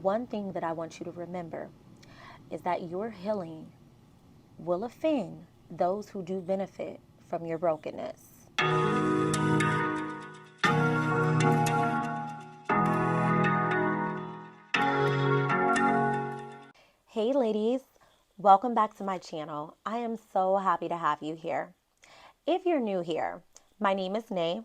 One thing that I want you to remember is that your healing will offend those who do benefit from your brokenness. Hey ladies, welcome back to my channel. I am so happy to have you here. If you're new here, my name is Nay,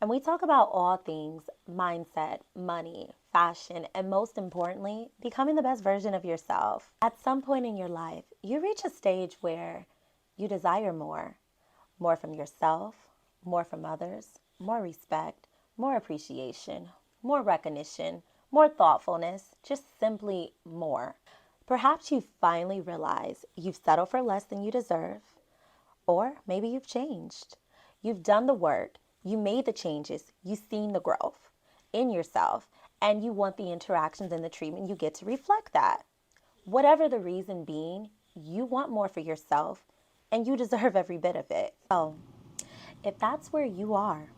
and we talk about all things mindset, money, fashion, and most importantly, becoming the best version of yourself. At some point in your life, you reach a stage where you desire more from yourself, more from others, more respect, more appreciation, more recognition, more thoughtfulness, just simply more. Perhaps you finally realize you've settled for less than you deserve, or maybe you've changed. You've done the work, you made the changes, you've seen the growth in yourself, and you want the interactions and the treatment you get to reflect that. Whatever the reason being, you want more for yourself, and you deserve every bit of it. So, if that's where you are,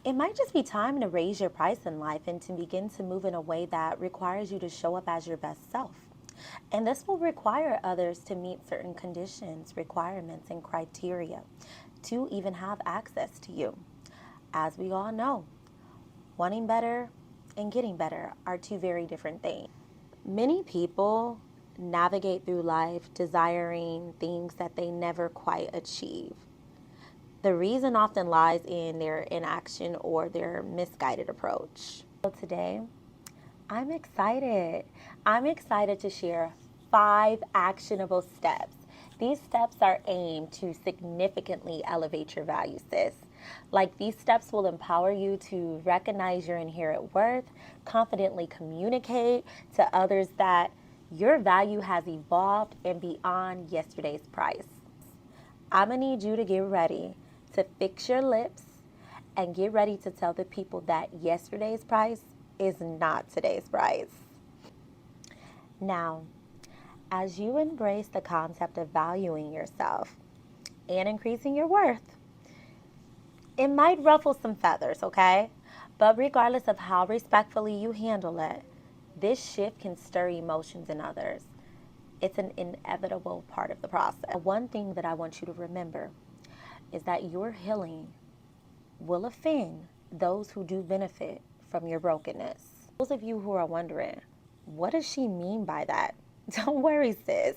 it might just be time to raise your price in life and to begin to move in a way that requires you to show up as your best self. And this will require others to meet certain conditions, requirements, and criteria to even have access to you. As we all know, wanting better and getting better are two very different things. Many people navigate through life desiring things that they never quite achieve. The reason often lies in their inaction or their misguided approach. So today, I'm excited. I'm excited to share 5 actionable steps. These steps are aimed to significantly elevate your value, sis. Like, these steps will empower you to recognize your inherent worth, confidently communicate to others that your value has evolved and beyond yesterday's price. I'm going to need you to get ready to fix your lips and get ready to tell the people that yesterday's price is not today's price. Now, as you embrace the concept of valuing yourself and increasing your worth, it might ruffle some feathers, okay? But regardless of how respectfully you handle it, this shift can stir emotions in others. It's an inevitable part of the process. One thing that I want you to remember is that your healing will offend those who do benefit from your brokenness. Those of you who are wondering, what does she mean by that? Don't worry, sis.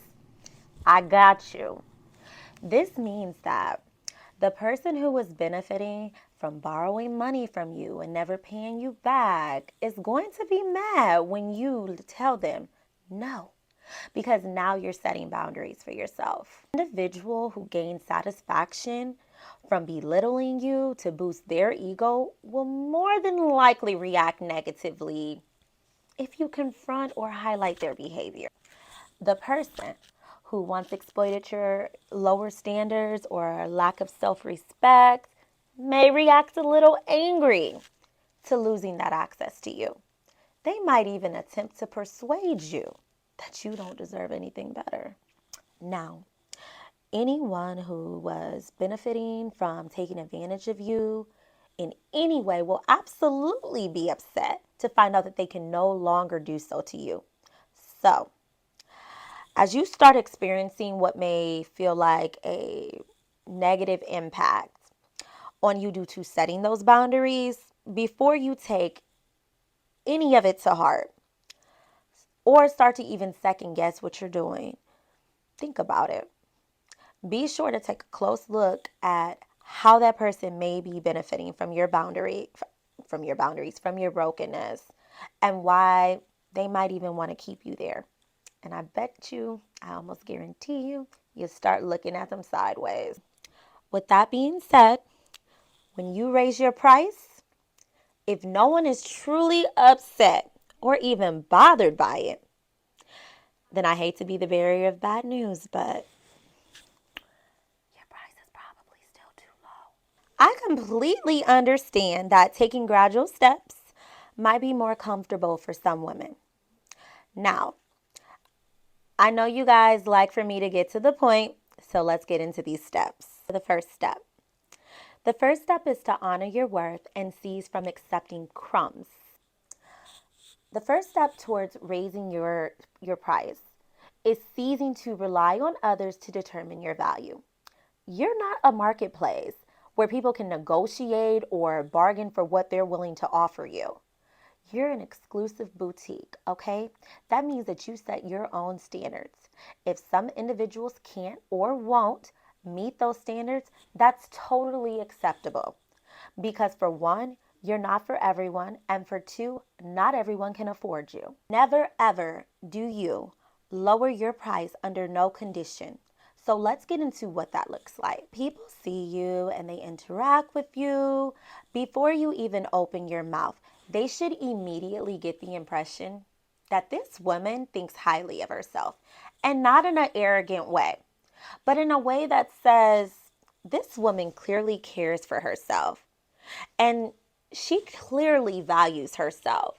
I got you. This means that the person who was benefiting from borrowing money from you and never paying you back is going to be mad when you tell them no, because now you're setting boundaries for yourself. An individual who gains satisfaction from belittling you to boost their ego will more than likely react negatively if you confront or highlight their behavior. The person who once exploited your lower standards or lack of self-respect may react a little angry to losing that access to you. They might even attempt to persuade you that you don't deserve anything better. Now, anyone who was benefiting from taking advantage of you in any way will absolutely be upset to find out that they can no longer do so to you. So, as you start experiencing what may feel like a negative impact on you due to setting those boundaries, before you take any of it to heart or start to even second guess what you're doing, think about it. Be sure to take a close look at how that person may be benefiting from your boundaries, from your brokenness, and why they might even want to keep you there. And I bet you, I almost guarantee you, you'll start looking at them sideways. With that being said, when you raise your price, if no one is truly upset or even bothered by it, then I hate to be the bearer of bad news, but your price is probably still too low. I completely understand that taking gradual steps might be more comfortable for some women. Now, I know you guys like for me to get to the point, so let's get into these steps. The first step. The first step is to honor your worth and cease from accepting crumbs. The first step towards raising your price is ceasing to rely on others to determine your value. You're not a marketplace where people can negotiate or bargain for what they're willing to offer you. You're an exclusive boutique, okay? That means that you set your own standards. If some individuals can't or won't meet those standards, that's totally acceptable. Because for one, you're not for everyone, and for two, not everyone can afford you. Never ever do you lower your price under no condition. So let's get into what that looks like. People see you and they interact with you. Before you even open your mouth, they should immediately get the impression that this woman thinks highly of herself, and not in an arrogant way, but in a way that says, this woman clearly cares for herself and she clearly values herself.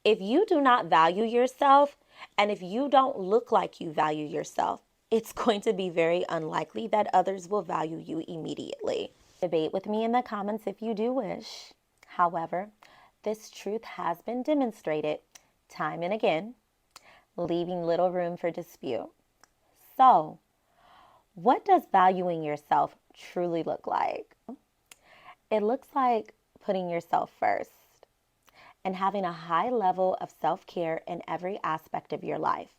If you do not value yourself, and if you don't look like you value yourself, it's going to be very unlikely that others will value you immediately. Debate with me in the comments if you do wish. However, this truth has been demonstrated time and again, leaving little room for dispute. So, what does valuing yourself truly look like? It looks like putting yourself first and having a high level of self-care in every aspect of your life.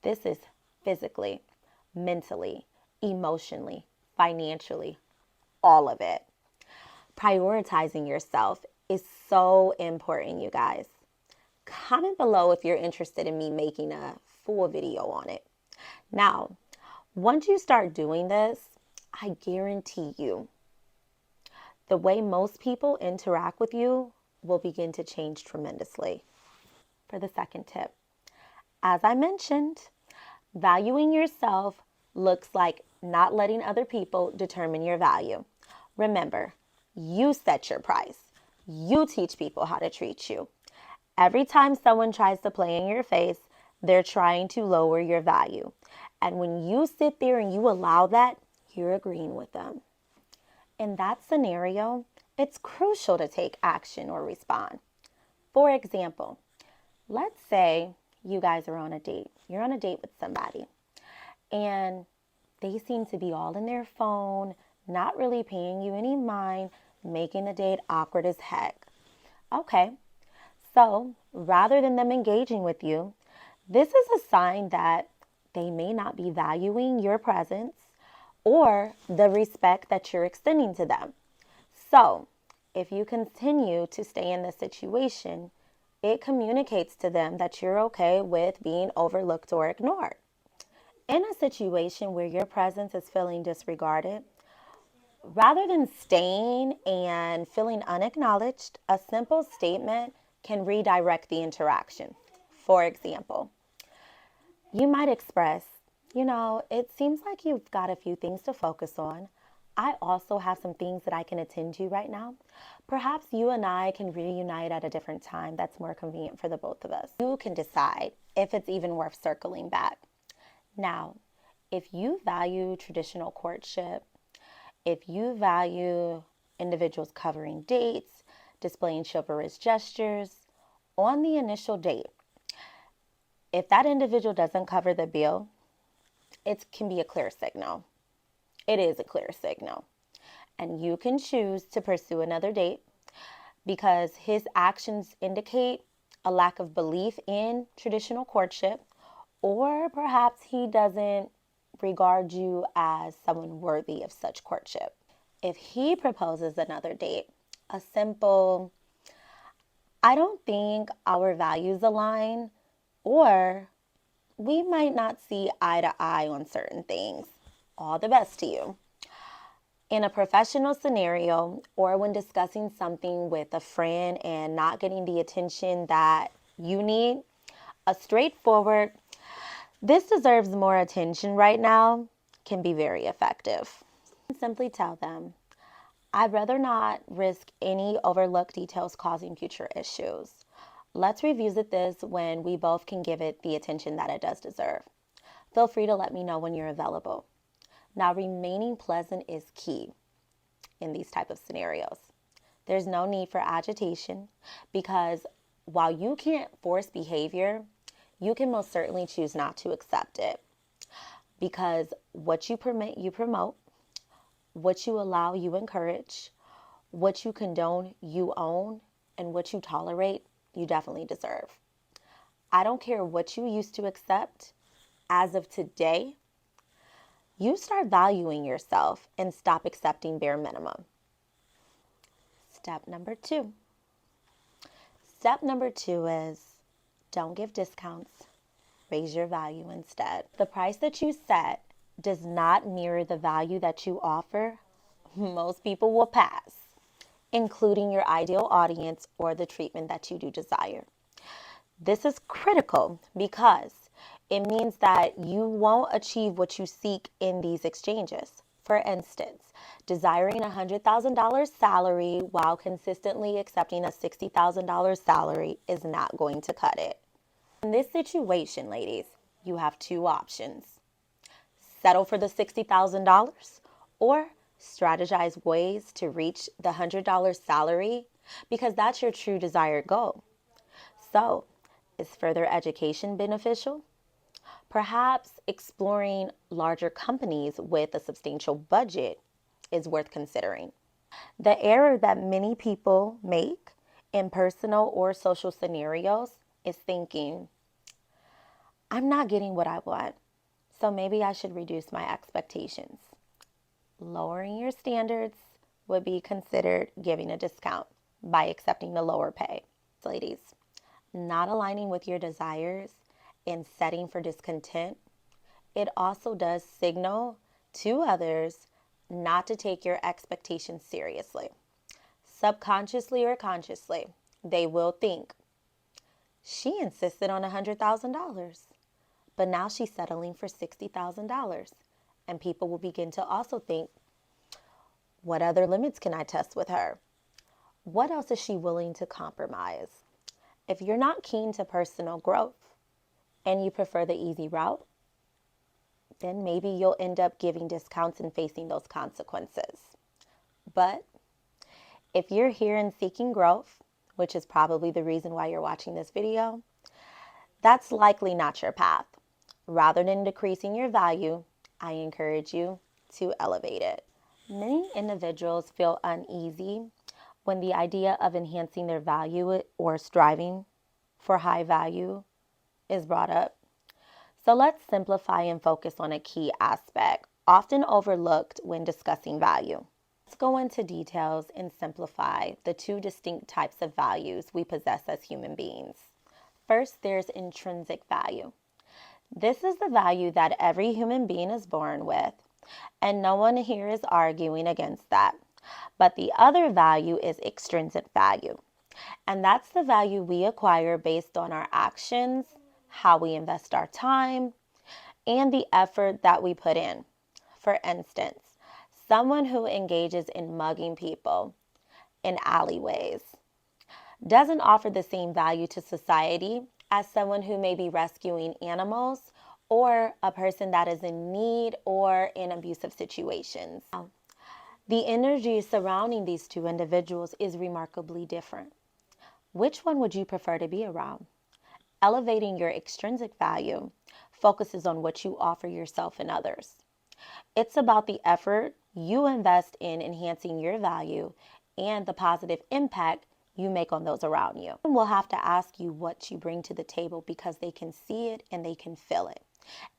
This is physically, mentally, emotionally, financially, all of it. Prioritizing yourself is so important, you guys. Comment below if you're interested in me making a full video on it. Now, once you start doing this, I guarantee you, the way most people interact with you will begin to change tremendously. For the second tip, as I mentioned, valuing yourself looks like not letting other people determine your value. Remember, you set your price. You teach people how to treat you. Every time someone tries to play in your face, they're trying to lower your value. And when you sit there and you allow that, you're agreeing with them. In that scenario, it's crucial to take action or respond. For example, let's say you guys are on a date. You're on a date with somebody and they seem to be all in their phone, not really paying you any mind, making the date awkward as heck. Okay, so rather than them engaging with you, this is a sign that they may not be valuing your presence or the respect that you're extending to them. So, if you continue to stay in this situation, it communicates to them that you're okay with being overlooked or ignored. In a situation where your presence is feeling disregarded, rather than staying and feeling unacknowledged, a simple statement can redirect the interaction. For example, you might express, it seems like you've got a few things to focus on. I also have some things that I can attend to right now. Perhaps you and I can reunite at a different time that's more convenient for the both of us. You can decide if it's even worth circling back. Now, if you value traditional courtship, if you value individuals covering dates, displaying chivalrous gestures on the initial date, if that individual doesn't cover the bill, it can be a clear signal. It is a clear signal. And you can choose to pursue another date because his actions indicate a lack of belief in traditional courtship, or perhaps he doesn't regard you as someone worthy of such courtship. If he proposes another date, a simple, I don't think our values align, or we might not see eye to eye on certain things. All the best to you. In a professional scenario, or when discussing something with a friend and not getting the attention that you need, a straightforward, this deserves more attention right now, can be very effective. Simply tell them, I'd rather not risk any overlooked details causing future issues. Let's revisit this when we both can give it the attention that it does deserve. Feel free to let me know when you're available. Now, remaining pleasant is key in these type of scenarios. There's no need for agitation because while you can't force behavior, you can most certainly choose not to accept it. Because what you permit, you promote. What you allow, you encourage. What you condone, you own. And what you tolerate, you definitely deserve. I don't care what you used to accept. As of today, you start valuing yourself and stop accepting bare minimum. Step number 2. Step number 2 is don't give discounts. Raise your value instead. The price that you set does not mirror the value that you offer. Most people will pass, including your ideal audience or the treatment that you do desire. This is critical because it means that you won't achieve what you seek in these exchanges. For instance, desiring a $100,000 salary while consistently accepting a $60,000 salary is not going to cut it. In this situation, ladies, you have 2 options. Settle for the $60,000 or strategize ways to reach the $100 salary because that's your true desired goal. So, is further education beneficial? Perhaps exploring larger companies with a substantial budget is worth considering. The error that many people make in personal or social scenarios is thinking, I'm not getting what I want, so maybe I should reduce my expectations. Lowering your standards would be considered giving a discount by accepting the lower pay. Ladies, not aligning with your desires and setting for discontent, it also does signal to others not to take your expectations seriously. Subconsciously or consciously, they will think, she insisted on $100,000, but now she's settling for $60,000. And people will begin to also think, what other limits can I test with her? What else is she willing to compromise? If you're not keen to personal growth and you prefer the easy route, then maybe you'll end up giving discounts and facing those consequences. But if you're here and seeking growth, which is probably the reason why you're watching this video, that's likely not your path. Rather than decreasing your value, I encourage you to elevate it. Many individuals feel uneasy when the idea of enhancing their value or striving for high value is brought up. So let's simplify and focus on a key aspect, often overlooked when discussing value. Let's go into details and simplify the 2 distinct types of values we possess as human beings. First, there's intrinsic value. This is the value that every human being is born with, and no one here is arguing against that. But the other value is extrinsic value, and that's the value we acquire based on our actions, how we invest our time, and the effort that we put in. For instance, someone who engages in mugging people in alleyways doesn't offer the same value to society as someone who may be rescuing animals or a person that is in need or in abusive situations. The energy surrounding these 2 individuals is remarkably different. Which one would you prefer to be around? Elevating your extrinsic value focuses on what you offer yourself and others. It's about the effort you invest in enhancing your value and the positive impact you make on those around you. We'll have to ask you what you bring to the table because they can see it and they can feel it.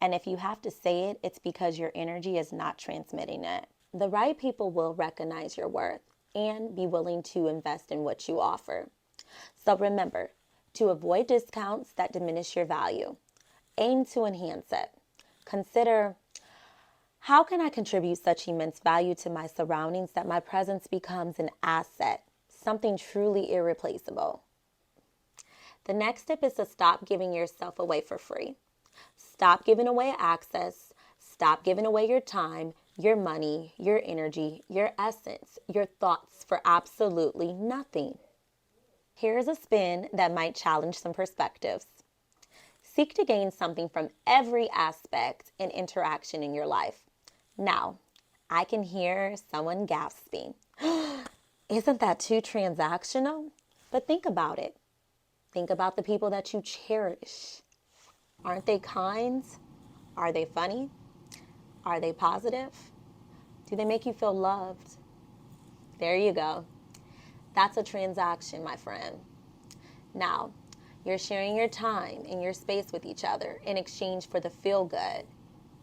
And if you have to say it, it's because your energy is not transmitting it. The right people will recognize your worth and be willing to invest in what you offer. So remember, to avoid discounts that diminish your value, aim to enhance it. Consider, how can I contribute such immense value to my surroundings that my presence becomes an asset, something truly irreplaceable? The next step is to stop giving yourself away for free. Stop giving away access. Stop giving away your time, your money, your energy, your essence, your thoughts for absolutely nothing. Here's a spin that might challenge some perspectives. Seek to gain something from every aspect and interaction in your life. Now, I can hear someone gasping. Isn't that too transactional? But think about it. Think about the people that you cherish. Aren't they kind? Are they funny? Are they positive? Do they make you feel loved? There you go. That's a transaction, my friend. Now, you're sharing your time and your space with each other in exchange for the feel good,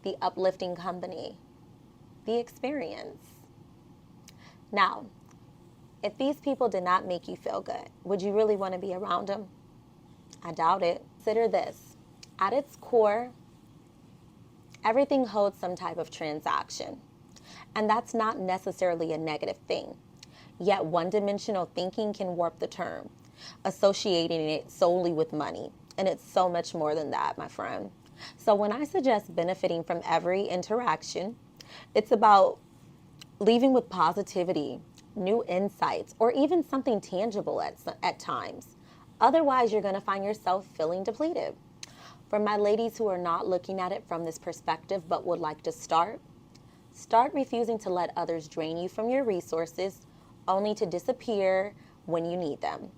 the uplifting company, the experience. Now, if these people did not make you feel good, would you really want to be around them? I doubt it. Consider this. At its core, everything holds some type of transaction. And that's not necessarily a negative thing. Yet one-dimensional thinking can warp the term, associating it solely with money. And it's so much more than that, my friend. So when I suggest benefiting from every interaction, it's about leaving with positivity, new insights, or even something tangible at times. Otherwise, you're going to find yourself feeling depleted. For my ladies who are not looking at it from this perspective but would like to start refusing to let others drain you from your resources only to disappear when you need them.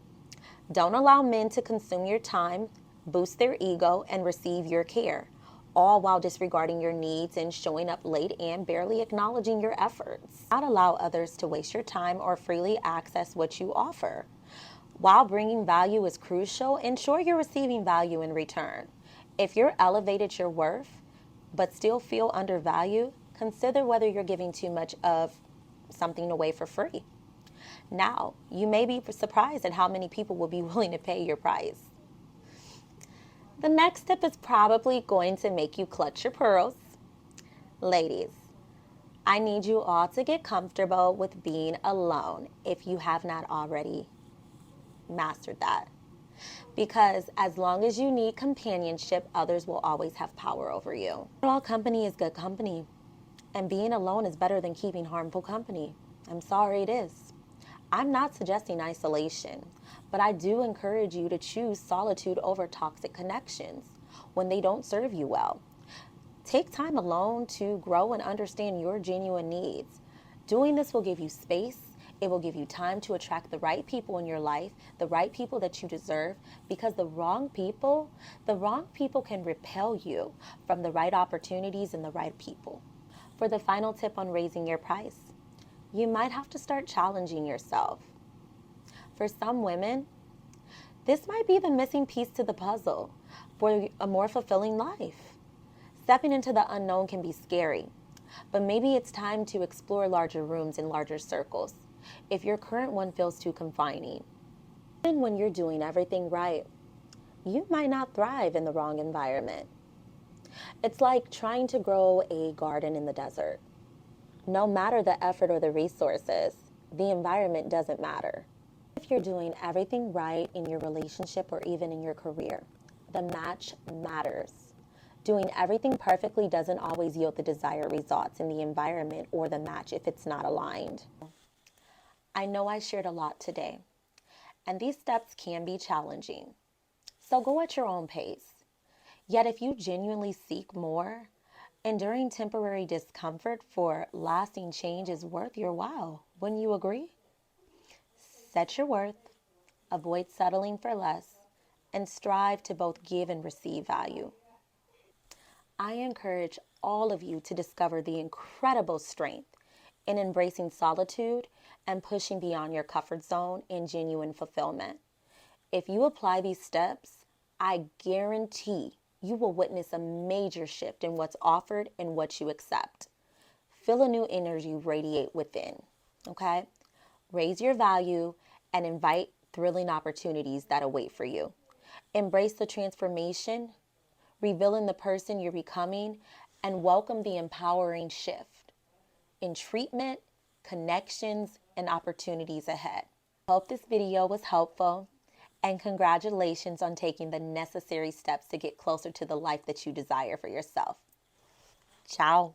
Don't allow men to consume your time, boost their ego, and receive your care, all while disregarding your needs and showing up late and barely acknowledging your efforts. Do not allow others to waste your time or freely access what you offer. While bringing value is crucial, ensure you're receiving value in return. If you're elevated your worth, but still feel undervalued, consider whether you're giving too much of something away for free. Now, you may be surprised at how many people will be willing to pay your price. The next step is probably going to make you clutch your pearls. Ladies, I need you all to get comfortable with being alone if you have not already mastered that. Because as long as you need companionship, others will always have power over you. Not all company is good company. And being alone is better than keeping harmful company. I'm sorry, it is. I'm not suggesting isolation, but I do encourage you to choose solitude over toxic connections when they don't serve you well. Take time alone to grow and understand your genuine needs. Doing this will give you space. It will give you time to attract the right people in your life, the right people that you deserve, because the wrong people can repel you from the right opportunities and the right people. For the final tip on raising your price, you might have to start challenging yourself. For some women, this might be the missing piece to the puzzle for a more fulfilling life. Stepping into the unknown can be scary, but maybe it's time to explore larger rooms and larger circles if your current one feels too confining. Even when you're doing everything right, you might not thrive in the wrong environment. It's like trying to grow a garden in the desert. No matter the effort or the resources, the environment doesn't matter. If you're doing everything right in your relationship or even in your career, the match matters. Doing everything perfectly doesn't always yield the desired results in the environment or the match if it's not aligned. I know I shared a lot today, and these steps can be challenging. So go at your own pace. Yet if you genuinely seek more, enduring temporary discomfort for lasting change is worth your while. Wouldn't you agree? Set your worth, avoid settling for less, and strive to both give and receive value. I encourage all of you to discover the incredible strength in embracing solitude and pushing beyond your comfort zone in genuine fulfillment. If you apply these steps, I guarantee you will witness a major shift in what's offered and what you accept. Feel a new energy radiate within, okay? Raise your value and invite thrilling opportunities that await for you. Embrace the transformation, revealing the person you're becoming, and welcome the empowering shift in treatment, connections, and opportunities ahead. Hope this video was helpful, and congratulations on taking the necessary steps to get closer to the life that you desire for yourself. Ciao.